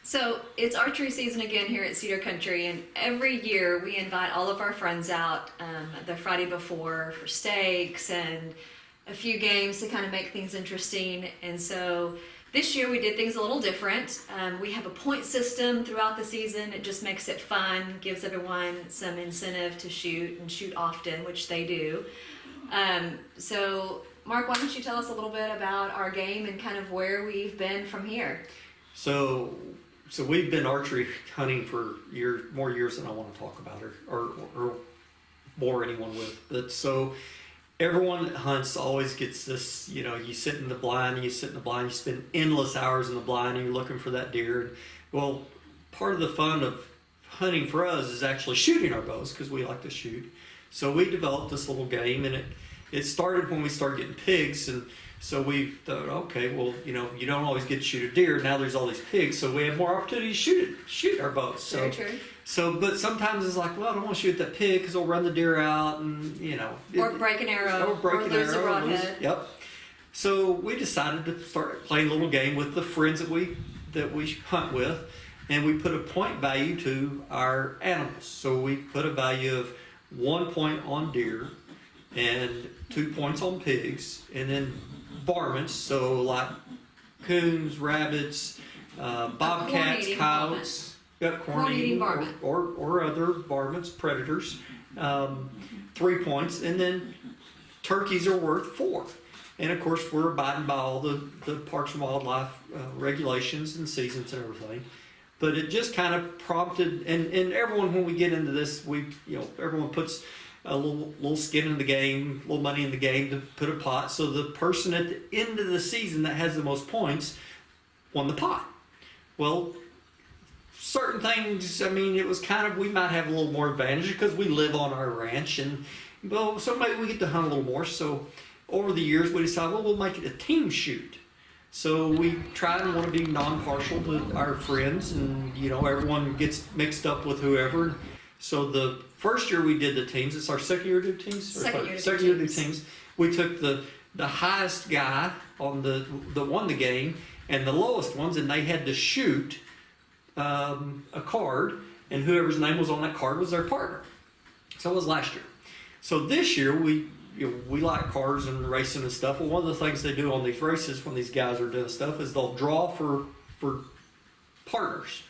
So it's archery season again here at Cedar Country, and every year we invite all of our friends out the Friday before for steaks and a few games to kind of make things interesting. And so this year we did things a little different. We have a point system throughout the season. It just makes it fun, gives everyone some incentive to shoot and shoot often, which they do. So Mark, why don't you tell us a little bit about our game and kind of where we've been from here? So we've been archery hunting for more years than I want to talk about, or bore anyone with. But so everyone that hunts always gets this, you sit in the blind, you spend endless hours in the blind, and you're looking for that deer. Well, part of the fun of hunting for us is actually shooting our bows, because we like to shoot. So we developed this little game, and it started when we started getting pigs, and so we thought, okay, well, you don't always get to shoot a deer. Now there's all these pigs, so we have more opportunity to shoot our bows. Very true. So, but sometimes it's like, well, I don't want to shoot that pig because they'll run the deer out, and or break an arrow, or lose a broadhead. Yep. So we decided to start playing a little game with the friends that we hunt with, and we put a point value to our animals. So we put a value of 1 point on deer, and 2 points on pigs, and then varmints, so like coons, rabbits, bobcats, coyotes, corn-eating varmint, or other varmints, predators, 3 points, and then turkeys are worth 4. And of course, we're abiding by all the Parks and Wildlife regulations and seasons and everything. But it just kind of prompted, and everyone, when we get into this, everyone puts a little skin in the game, a little money in the game to put a pot. So the person at the end of the season that has the most points won the pot. Well, certain things, it was kind of, we might have a little more advantage because we live on our ranch, and so maybe we get to hunt a little more. So over the years, we decided, we'll make it a team shoot. So we try and want to be non-partial to our friends, and everyone gets mixed up with whoever. So the first year we did the teams. It's our second year to do teams. Second year to do teams. We took the highest guy on that won the game and the lowest ones, and they had to shoot a card, and whoever's name was on that card was their partner. So it was last year. So this year we like cars and racing and stuff. Well, one of the things they do on these races when these guys are doing stuff is they'll draw for partners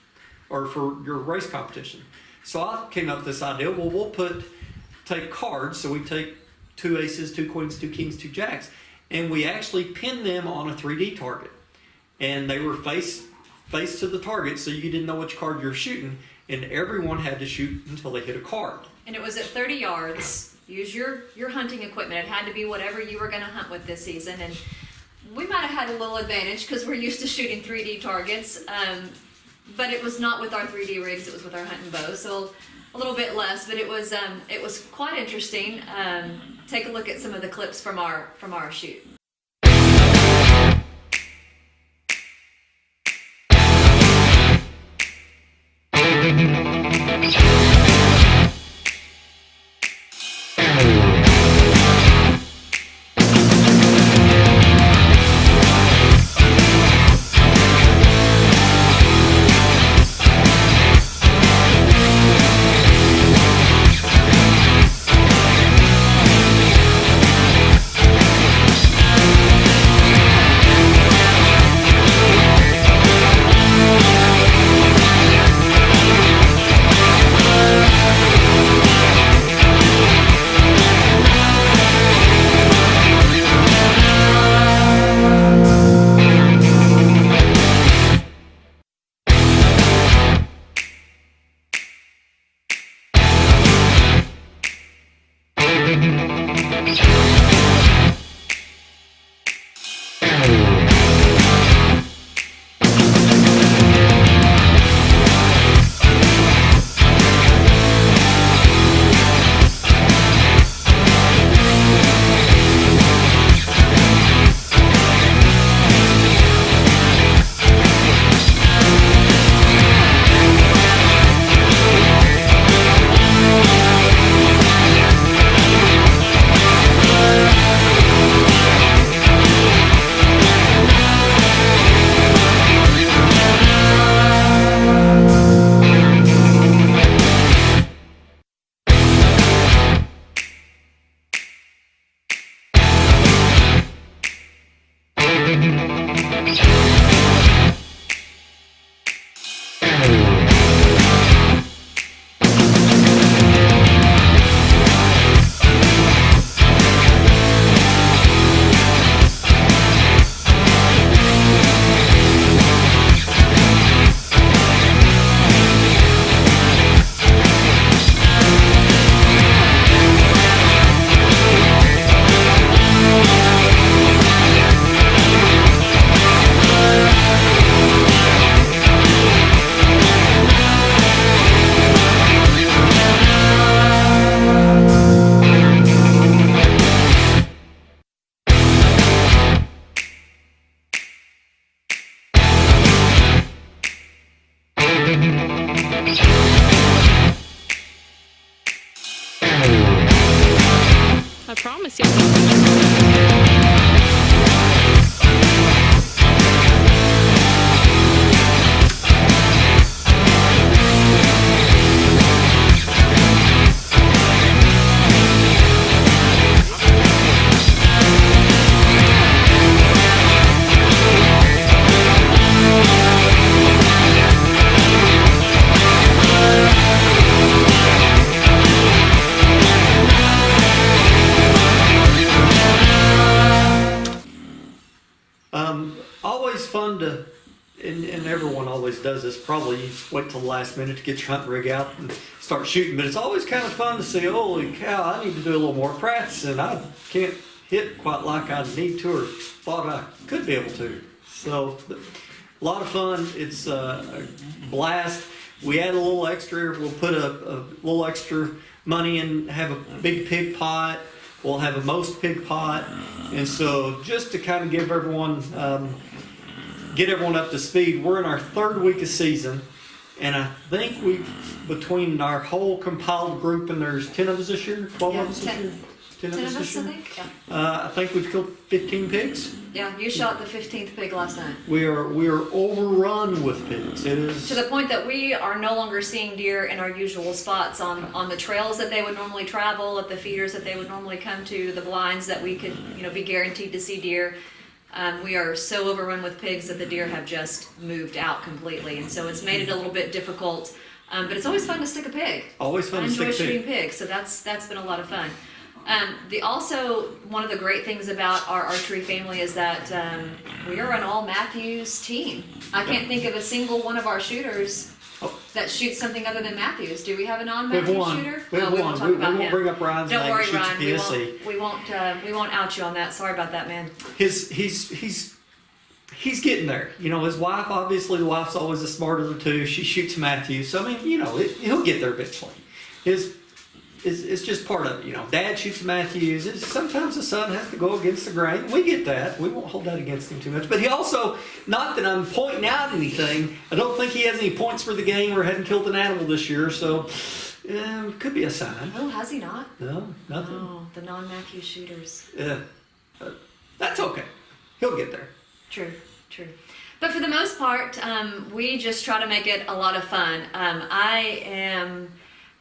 or for your race competition. So I came up with this idea. Well, we'll take cards. So we take 2 aces, 2 queens, 2 kings, 2 jacks, and we actually pin them on a 3D target. And they were face to the target, so you didn't know which card you're shooting. And everyone had to shoot until they hit a card. And it was at 30 yards. Use your hunting equipment. It had to be whatever you were going to hunt with this season. And we might have had a little advantage because we're used to shooting 3D targets. But it was not with our 3D rigs, it was with our hunting bows, so a little bit less, but it was quite interesting. Take a look at some of the clips from our shoot. I promise you. Always fun to, and everyone always does this, probably you wait till the last minute to get your hunt rig out and start shooting, but it's always kind of fun to say, holy cow, I need to do a little more practice and I can't hit quite like I need to or thought I could be able to. So a lot of fun, it's a blast. We add a little extra, we'll put a little extra money in, have a big pig pot. We'll have a most pig pot, and so just to kind of give everyone, get everyone up to speed, we're in our 3rd week of season, and I think we've, between our whole compiled group, and there's 10 of us this year, 12 of us this year? 10 of us this I year? think. Yeah. I think we've killed 15 pigs. Yeah, you shot the 15th pig last night. We are overrun with pigs. It is To the point that we are no longer seeing deer in our usual spots on the trails that they would normally travel, at the feeders that they would normally come to, the blinds that we could, be guaranteed to see deer. We are so overrun with pigs that the deer have just moved out completely, and so it's made it a little bit difficult. But it's always fun to stick a pig. always fun I to stick enjoy a pig. shooting pigs, so that's been a lot of fun. Also, one of the great things about our archery family is that we are an all Matthews team. I can't think of a single one of our shooters that shoots something other than Matthews. Do we have a We have non-Matthews one. shooter? We have we one. won't talk We about won't him. bring up Ryan's Don't name. worry, He shoots Ryan. PSC. We won't out you on that. Sorry about that, man. He's getting there. His wife, obviously, the wife's always the smarter of the two. She shoots Matthews. So, he'll get there eventually. It's just part of it. Dad shoots Matthews. Sometimes the son has to go against the grain. We get that. We won't hold that against him too much. But he also, not that I'm pointing out anything, I don't think he has any points for the game or hadn't killed an animal this year. So, could be a sign. Oh, has he not? No, nothing. Oh, the non-Matthews shooters. Yeah. That's okay. He'll get there. True. But for the most part, we just try to make it a lot of fun. I am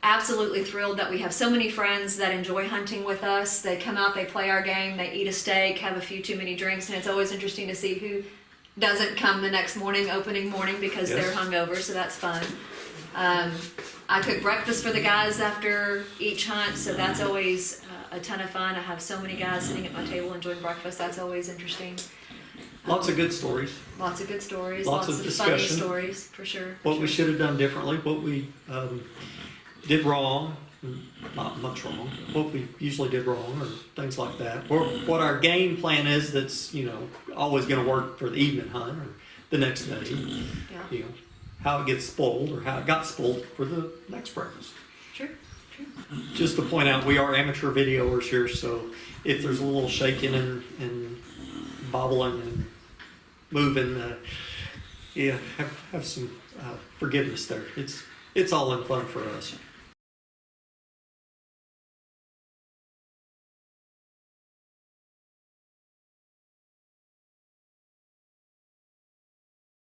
absolutely thrilled that we have so many friends that enjoy hunting with us. They come out, they play our game, they eat a steak, have a few too many drinks, and it's always interesting to see who doesn't come the next morning, opening morning, because Yes. they're hungover, so that's fun. I cook breakfast for the guys after each hunt, so that's always a ton of fun. I have so many guys sitting at my table enjoying breakfast. That's always interesting. Lots of good stories. Lots of good stories, Lots lots of of funny discussion. stories, for sure. What we sure. should have done differently, what we did wrong, not much wrong, what we usually did wrong, or things like that. Or what our game plan is that's, always going to work for the evening hunt or the next day. Yeah. How it gets spoiled or how it got spoiled for the next breakfast. True. Just to point out, we are amateur videoers here, so if there's a little shaking and bobbling and moving, have some forgiveness there. It's all in fun for us.